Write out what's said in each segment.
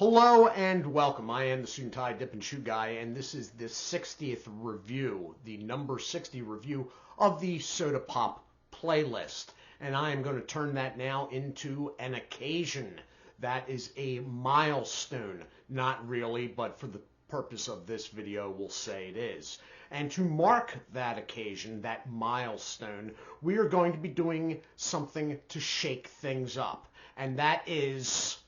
Hello and welcome. I am the Suit&Tie Dip&Chew Guy, and this is the 60th review, the number 60 review of the Soda Pop playlist. And I am going to turn that now into an occasion. That is a milestone. Not really, but for the purpose of this video, we'll say it is. And to mark that occasion, that milestone, we are going to be doing something to shake things up. And that is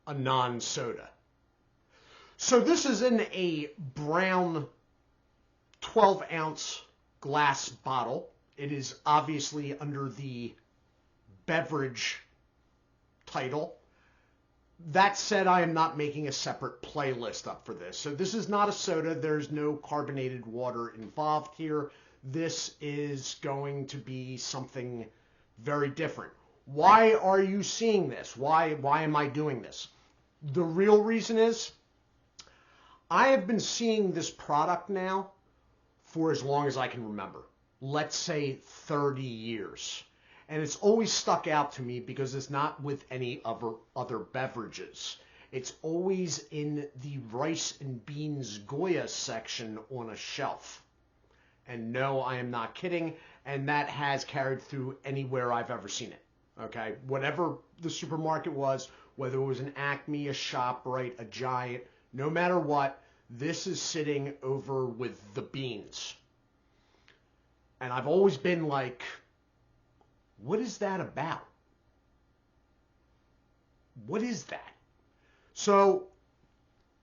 a non-soda. So this is in a brown 12-ounce glass bottle. It is obviously under the beverage title. That said, I am not making a separate playlist up for this. So this is not a soda. There's no carbonated water involved here. This is going to be something very different. Why are you seeing this? Why am I doing this? The real reason is I have been seeing this product now for as long as I can remember. Let's say 30 years. And it's always stuck out to me because it's not with any other beverages. It's always in the rice and beans Goya section on a shelf. And no, I am not kidding. And that has carried through anywhere I've ever seen it. Okay, whatever the supermarket was, whether it was an Acme, a ShopRite, a Giant, no matter what, this is sitting over with the beans. And I've always been like, what is that about? What is that? So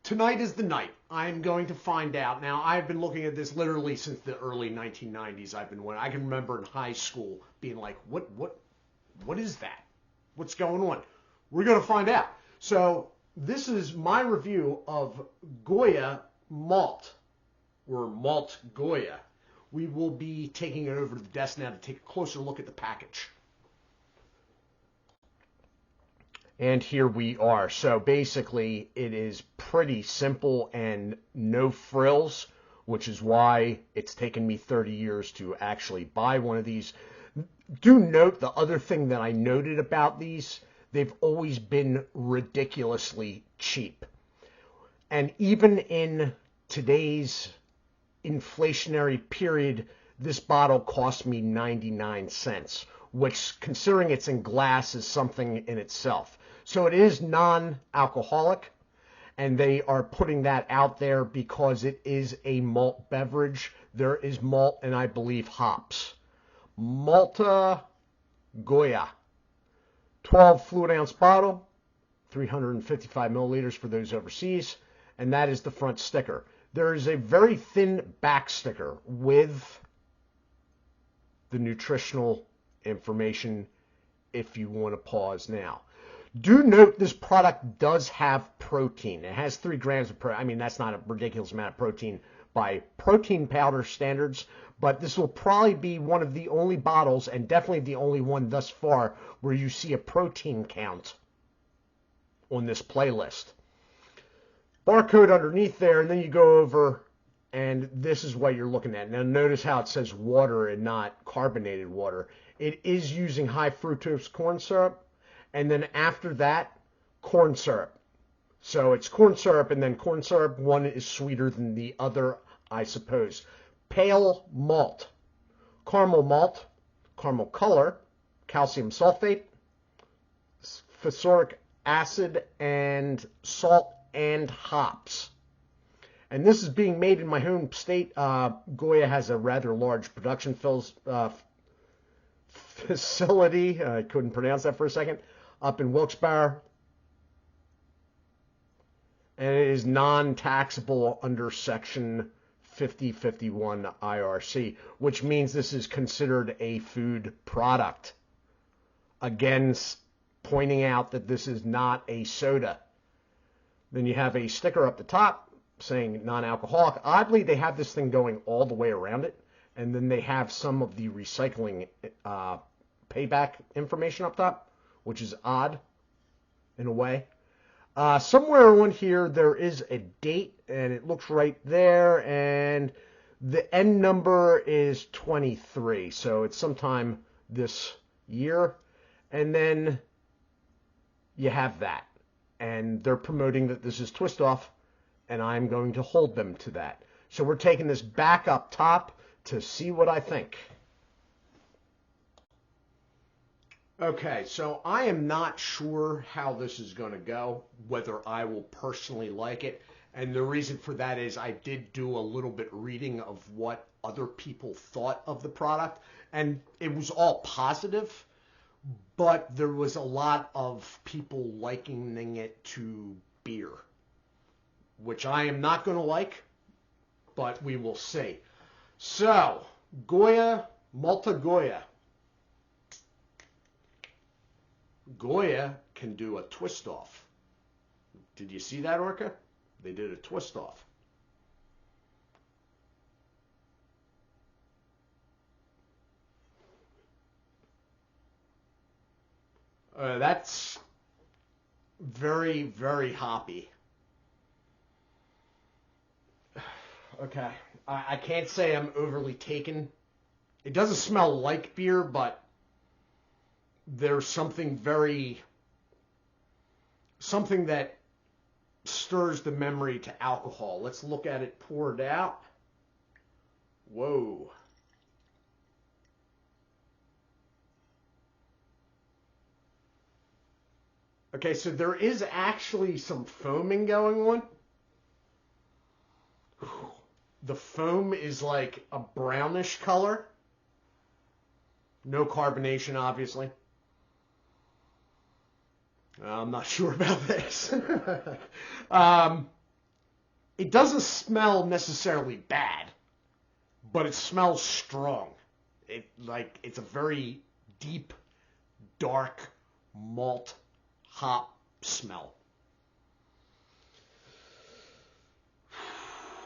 tonight is the night. I'm going to find out. Now, I've been looking at this literally since the early 1990s. I can remember in high school being like, what is that? What's going on? We're going to find out. So this is my review of Goya Malt, or Malta Goya. We will be taking it over to the desk now to take a closer look at the package. And here we are. So basically it is pretty simple and no frills, which is why it's taken me 30 years to actually buy one of these. Do note the other thing that I noted about these, they've always been ridiculously cheap. And even in today's inflationary period, this bottle cost me 99 cents, which, considering it's in glass, is something in itself. So it is non-alcoholic, and they are putting that out there because it is a malt beverage. There is malt and I believe hops. Malta Goya, 12 fluid ounce bottle, 355 milliliters for those overseas, and that is the front sticker. There is a very thin back sticker with the nutritional information if you want to pause now. Do note this product does have protein. It has 3 grams of protein. I mean, that's not a ridiculous amount of protein by protein powder standards, but this will probably be one of the only bottles, and definitely the only one thus far, where you see a protein count on this playlist. Barcode underneath there, and then you go over, and this is what you're looking at. Now notice how it says water and not carbonated water. It is using high fructose corn syrup, and then after that, corn syrup. So it's corn syrup and then corn syrup. One is sweeter than the other, I suppose. Pale malt, caramel color, calcium sulfate, phosphoric acid, and salt and hops. And this is being made in my home state. Goya has a rather large production facility. I couldn't pronounce that for a second. Up in Wilkes-Barre. And it is non-taxable under Section 5051 IRC, which means this is considered a food product. Again, pointing out that this is not a soda. Then you have a sticker up the top saying non-alcoholic. Oddly, they have this thing going all the way around it, and then they have some of the recycling payback information up top, which is odd in a way. Somewhere on here there is a date, and it looks right there, and the end number is 23, so it's sometime this year. And then you have that. and they're promoting that this is twist off, and I'm going to hold them to that. So we're taking this back up top to see what I think. Okay, so I am not sure how this is going to go, whether I will personally like it. And the reason for that is I did do a little bit reading of what other people thought of the product, and it was all positive, but there was a lot of people likening it to beer, which I am not going to like, but we will see. So, Goya, Malta Goya. Goya can do a twist off. Did you see that, Orca? They did a twist off. That's very, very hoppy. Okay. I can't say I'm overly taken. It doesn't smell like beer, but there's something that stirs the memory to alcohol. Let's look at it poured out. Whoa. Okay, so there is actually some foaming going on. The foam is like a brownish color. No carbonation, obviously. I'm not sure about this. It doesn't smell necessarily bad, but it smells strong. It's a very deep, dark malt hop smell.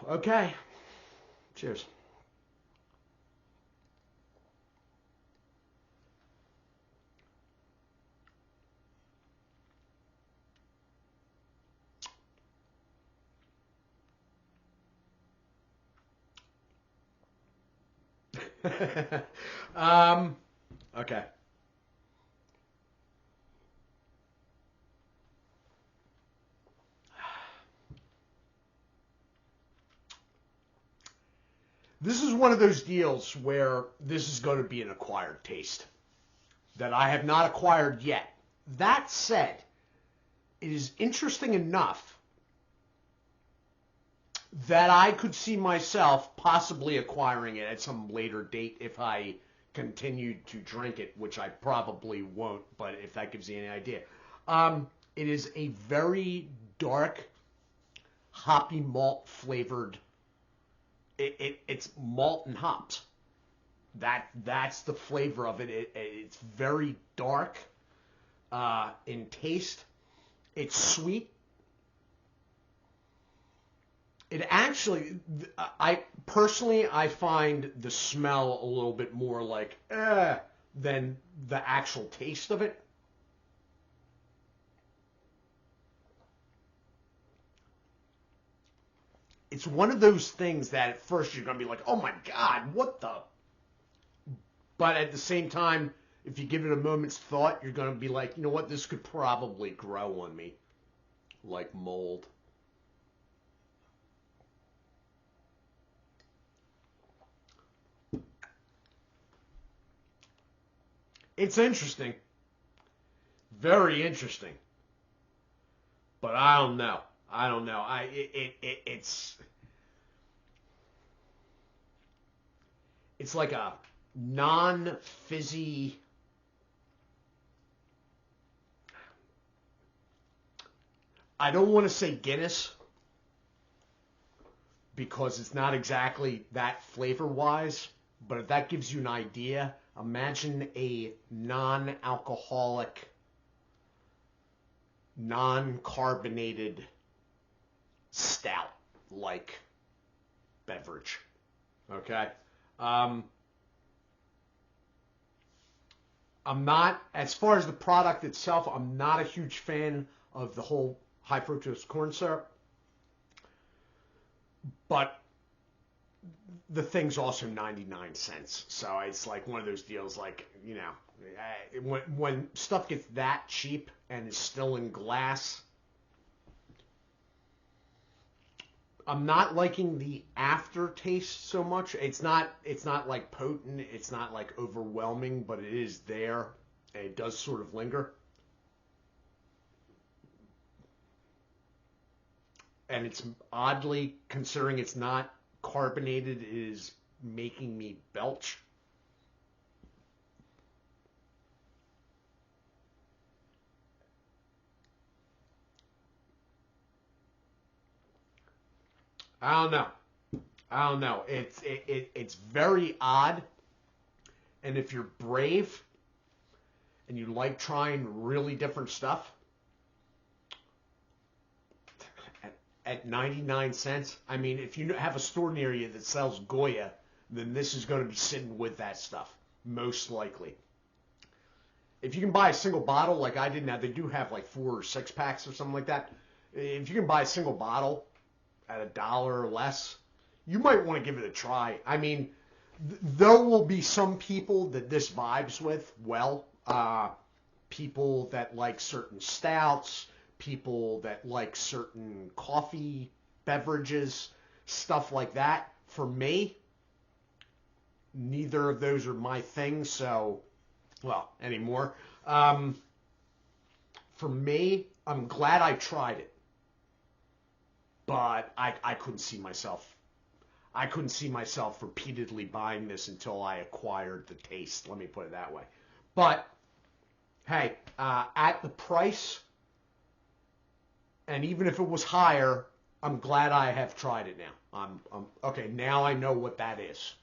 Okay. Cheers. Okay. This is one of those deals where this is going to be an acquired taste that I have not acquired yet. That said, it is interesting enough that I could see myself possibly acquiring it at some later date if I continued to drink it, which I probably won't, but if that gives you any idea. It is a very dark, hoppy malt flavored. It's malt and hops. That's the flavor of it. It's very dark in taste. It's sweet. It actually, I find the smell a little bit more like than the actual taste of it. It's one of those things that at first you're going to be like, oh my God, what the? But at the same time, if you give it a moment's thought, you're going to be like, you know what, this could probably grow on me like mold. It's interesting. Very interesting. But I don't know. It's like a non-fizzy. I don't want to say Guinness because it's not exactly that flavor-wise, but if that gives you an idea, imagine a non-alcoholic, non-carbonated stout-like beverage. Okay? I'm not, as far as the product itself, I'm not a huge fan of the whole high fructose corn syrup. But the thing's also 99 cents. So it's like one of those deals like, you know, when stuff gets that cheap and is still in glass, I'm not liking the aftertaste so much. It's not like potent, it's not like overwhelming, but it is there and it does sort of linger. And it's oddly, considering it's not carbonated, is making me belch. I don't know. I don't know. It's very odd. And if you're brave and you like trying really different stuff, at 99 cents, I mean, if you have a store near you that sells Goya, then this is going to be sitting with that stuff, most likely. If you can buy a single bottle like I did, now they do have like 4 or 6 packs or something like that. If you can buy a single bottle at $1 or less, you might want to give it a try. I mean, there will be some people that this vibes with well. People that like certain stouts, people that like certain coffee beverages, stuff like that. For me, neither of those are my thing, so, well, anymore. For me, I'm glad I tried it, but I couldn't see myself. I couldn't see myself repeatedly buying this until I acquired the taste. Let me put it that way. But hey, at the price, and even if it was higher, I'm glad I have tried it now. Okay. Now I know what that is.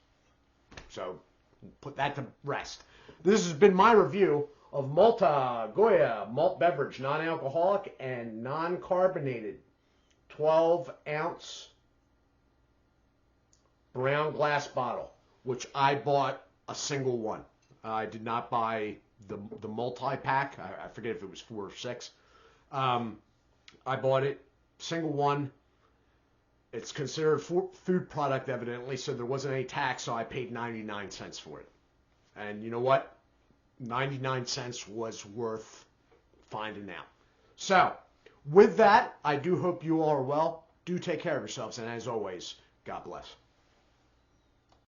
So put that to rest. This has been my review of Malta Goya malt beverage, non-alcoholic and non-carbonated, 12-ounce brown glass bottle, which I bought a single one. I did not buy the multi-pack. I forget if it was 4 or 6. I bought it, single one. It's considered a food product, evidently, so there wasn't any tax, so I paid 99 cents for it. And you know what? 99 cents was worth finding out. So, with that, I do hope you all are well. Do take care of yourselves, and as always, God bless.